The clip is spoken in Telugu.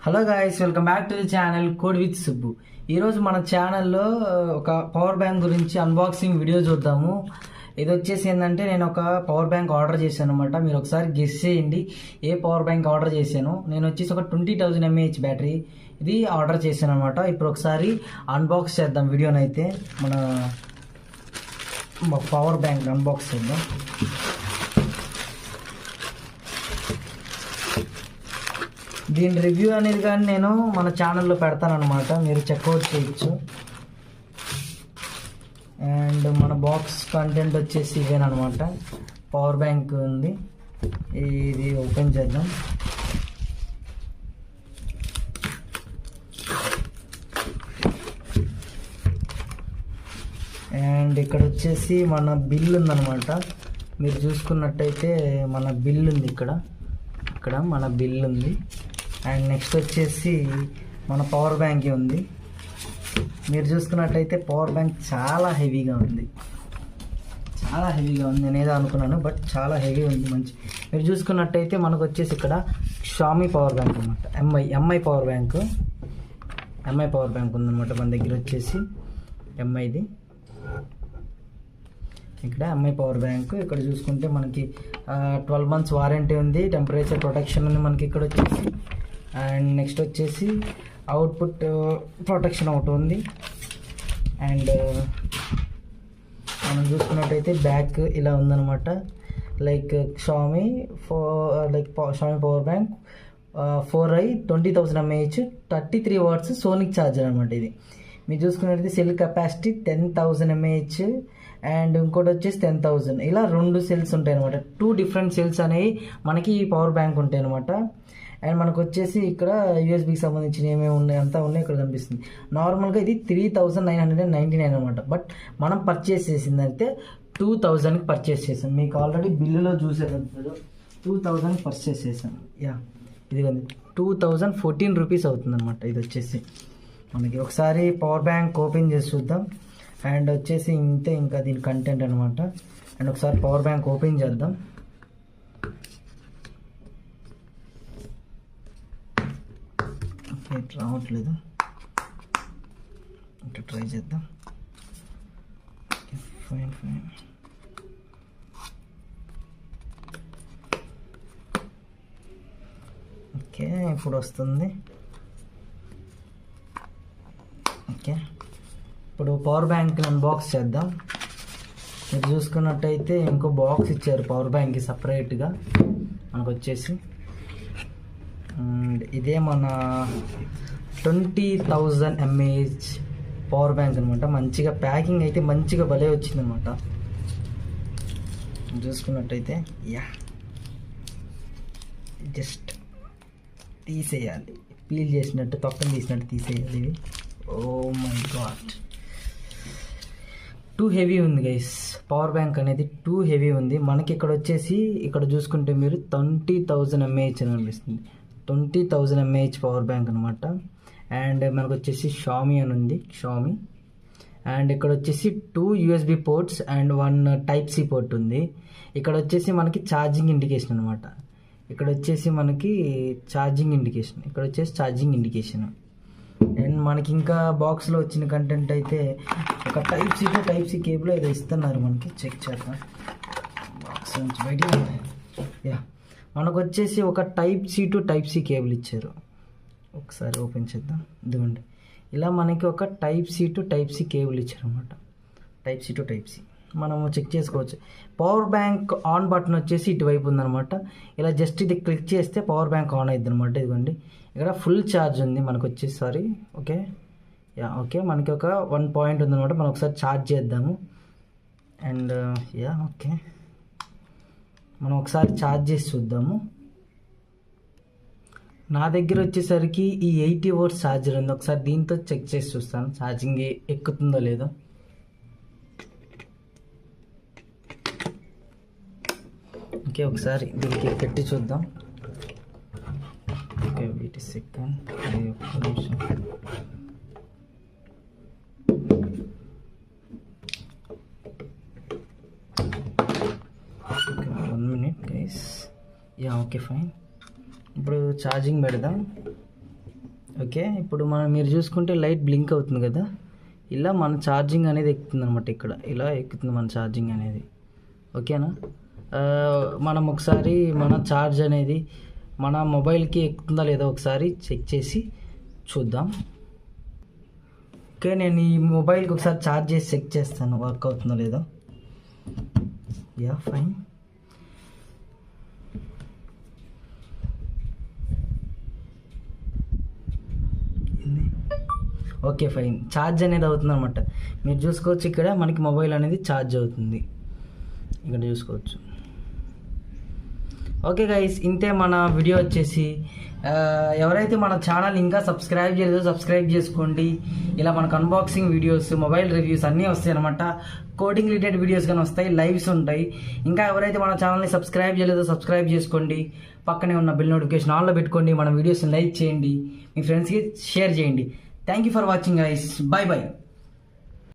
Hello guys, welcome back to the channel code with Subbu. ఈరోజు మన ఛానల్లో ఒక పవర్ బ్యాంక్ గురించి అన్బాక్సింగ్ వీడియో చూద్దాము. ఇది వచ్చేసి ఏంటంటే నేను ఒక పవర్ బ్యాంక్ ఆర్డర్ చేశాను అనమాట. మీరు ఒకసారి గెస్ చేయండి ఏ పవర్ బ్యాంక్ ఆర్డర్ చేశాను. నేను వచ్చేసి ఒక 20,000 mAh బ్యాటరీ ఇది ఆర్డర్ చేశాను అనమాట. ఇప్పుడు ఒకసారి అన్బాక్స్ చేద్దాం వీడియోనైతే. మన పవర్ బ్యాంక్ అన్బాక్స్ చేద్దాం. దీని రివ్యూ అనేది కానీ నేను మన ఛానల్లో పెడతాను అనమాట, మీరు చెక్అవుట్ చేయొచ్చు. అండ్ మన బాక్స్ కంటెంట్ వచ్చేసి ఇవేనమాట. పవర్ బ్యాంక్ ఉంది, ఇది ఓపెన్ చేద్దాం. అండ్ ఇక్కడ వచ్చేసి మన బిల్ ఉందన్నమాట. మీరు చూసుకున్నట్టయితే మన బిల్ ఉంది, ఇక్కడ మన బిల్ ఉంది. అండ్ నెక్స్ట్ వచ్చేసి మన పవర్ బ్యాంక్ ఉంది. మీరు చూసుకున్నట్టయితే పవర్ బ్యాంక్ చాలా హెవీగా ఉంది, నేను ఏదో అనుకున్నాను బట్ చాలా హెవీ ఉంది. మంచి మీరు చూసుకున్నట్టయితే మనకు వచ్చేసి ఇక్కడ షామీ పవర్ బ్యాంక్ అనమాట. ఎంఐ పవర్ బ్యాంక్ ఉందన్నమాట మన దగ్గర వచ్చేసి ఎంఐది. ఇక్కడ ఎంఐ పవర్ బ్యాంక్. ఇక్కడ చూసుకుంటే మనకి 12 months వారంటీ ఉంది, టెంపరేచర్ ప్రొటెక్షన్ ఉంది మనకి ఇక్కడ వచ్చేసి. అండ్ నెక్స్ట్ వచ్చేసి అవుట్పుట్ ప్రొటెక్షన్ ఒకటి ఉంది. అండ్ మనం చూసుకున్నట్టయితే బ్యాక్ ఇలా ఉందన్నమాట. Like Xiaomi power bank 4i 20,000 mAh 33 watts sonic charger అనమాట. ఇది మీరు చూసుకున్నట్టయితే సెల్ కెపాసిటీ 10,000 mAh అండ్ ఇంకోటి వచ్చేసి 10,000. ఇలా 2 సెల్స్ ఉంటాయి అనమాట. 2 different సెల్స్ అనేవి మనకి ఈ పవర్ బ్యాంక్ ఉంటాయి అనమాట. అండ్ మనకు వచ్చేసి ఇక్కడ యూఎస్బికి సంబంధించిన ఏమేమి ఉన్నాయి అంతా ఉన్నాయి ఇక్కడ కనిపిస్తుంది. నార్మల్గా ఇది 3,999 అనమాట. బట్ మనం పర్చేస్ చేసిందంటే 2,000కి పర్చేస్ చేసాం. మీకు ఆల్రెడీ బిల్లులో చూసారు, 2,000కి పర్చేస్ చేసాం. ఇది 2,014 రూపీస్ అవుతుంది అనమాట. ఇది వచ్చేసి మనకి ఒకసారి పవర్ బ్యాంక్ ఓపెన్ చేసి చూద్దాం. అండ్ వచ్చేసి ఇంతే ఇంకా దీని కంటెంట్ అనమాట. అండ్ ఒకసారి పవర్ బ్యాంక్ ఓపెన్ చేద్దాం. ఓకే, రావట్లేదు, ఇంకా ట్రై చేద్దాం. ఫైన్. ఓకే, ఇప్పుడు వస్తుంది. ఓకే, ఇప్పుడు పవర్ బ్యాంక్ని అన్బాక్స్ చేద్దాం. మీరు చూసుకున్నట్టయితే ఇంకో బాక్స్ ఇచ్చారు పవర్ బ్యాంక్కి సపరేట్గా మనకు వచ్చేసి. ఇదే మన 20,000 mAh పవర్ బ్యాంక్ అనమాట. మంచిగా ప్యాకింగ్ అయితే మంచిగా భలే వచ్చిందనమాట. చూసుకున్నట్టయితే జస్ట్ తీసేయాలి, పీల్ చేసినట్టు తొక్కని తీసినట్టు తీసేయాలి ఇవి. Oh my God, too heavy ఉంది గైస్. పవర్ బ్యాంక్ అనేది టూ హెవీ ఉంది. మనకి ఇక్కడ వచ్చేసి ఇక్కడ చూసుకుంటే మీరు 20,000 mAh అని అనిపిస్తుంది. 20,000 mAh పవర్ బ్యాంక్ అనమాట. అండ్ మనకు వచ్చేసి షామీ అని ఉంది, షామీ. అండ్ ఇక్కడ వచ్చేసి 2 USB ports and 1 Type-C port ఉంది. ఇక్కడ వచ్చేసి మనకి ఛార్జింగ్ ఇండికేషన్ అనమాట. ఇక్కడ వచ్చేసి మనకి ఛార్జింగ్ ఇండికేషన్. అండ్ మనకి ఇంకా బాక్స్లో వచ్చిన కంటెంట్ అయితే ఒక Type-C కేబుల్ ఏదో ఇస్తున్నారు మనకి. చెక్ చేద్దాం, బాక్స్ నుంచి బయట. మనకు వచ్చేసి ఒక Type-C కేబుల్ ఇచ్చారు. ఒకసారి ఓపెన్ చేద్దాం. ఇదిగోండి, ఇలా మనకి ఒక Type-C కేబుల్ ఇచ్చారు అనమాట. Type-C మనము చెక్ చేసుకోవచ్చు. పవర్ బ్యాంక్ ఆన్ బటన్ వచ్చేసి ఇటువైపు ఉందన్నమాట. ఇలా జస్ట్ ఇది క్లిక్ చేస్తే పవర్ బ్యాంక్ ఆన్ అవుతుంది అనమాట. ఇదిగోండి, ఇక్కడ ఫుల్ ఛార్జ్ ఉంది మనకు వచ్చేసి. ఓకే మనకి ఒక 1 point ఉందన్నమాట. మనం ఒకసారి ఛార్జ్ చేద్దాము. అండ్ ఓకే, మనం ఒకసారి ఛార్జ్ చేసి చూద్దాము. నా దగ్గర వచ్చేసరికి ఈ 80 watts ఛార్జర్ ఉంది. ఒకసారి దీంతో చెక్ చేసి చూస్తాను ఛార్జింగ్ ఎక్కుతుందో లేదో. ఓకే, ఒకసారి దీనికి పెట్టి చూద్దాం. ఓకే, వెయిట్ ఎ సెకండ్, ఒక్క నిమిషం. Okay, 1 minute guys. Okay fine. ఇప్పుడు ఛార్జింగ్ పెడదాం. ఓకే, ఇప్పుడు మీరు చూసుకుంటే లైట్ బ్లింక్ అవుతుంది కదా, ఇలా మన ఛార్జింగ్ అనేది ఎక్కుతుంది అనమాట. ఇక్కడ ఇలా ఎక్కుతుంది మన ఛార్జింగ్ అనేది. ఓకేనా, మనం ఒకసారి మన ఛార్జ్ అనేది మన మొబైల్కి ఎక్కుతుందా లేదా ఒకసారి చెక్ చేసి చూద్దాం. ఓకే, నేను ఈ మొబైల్కి ఒకసారి ఛార్జ్ చేసి చెక్ చేస్తాను వర్క్ అవుతుందో లేదో. Yeah, fine. Okay, fine. Charge అనేది అవుతుంది అనమాట. మీరు చూసుకోవచ్చు ఇక్కడ మనకి మొబైల్ అనేది ఛార్జ్ అవుతుంది, ఇక్కడ చూసుకోవచ్చు. ఓకే గైస్, ఇంతే మన వీడియో వచ్చేసి. ఎవరైతే మన ఛానల్ ఇంకా సబ్స్క్రైబ్ చేయలేదో సబ్స్క్రైబ్ చేసుకోండి. ఇలా మనకు అన్బాక్సింగ్ వీడియోస్, మొబైల్ రివ్యూస్ అన్నీ వస్తాయి అనమాట. కోడింగ్ రిలేటెడ్ వీడియోస్ కానీ వస్తాయి, లైవ్స్ ఉంటాయి. ఇంకా ఎవరైతే మన ఛానల్ని సబ్స్క్రైబ్ చేయలేదో సబ్స్క్రైబ్ చేసుకోండి. పక్కనే ఉన్న బిల్ నోటిఫికేషన్ ఆన్లో పెట్టుకోండి. మన వీడియోస్ని లైక్ చేయండి, మీ ఫ్రెండ్స్కి షేర్ చేయండి. Thank you for watching guys. By by.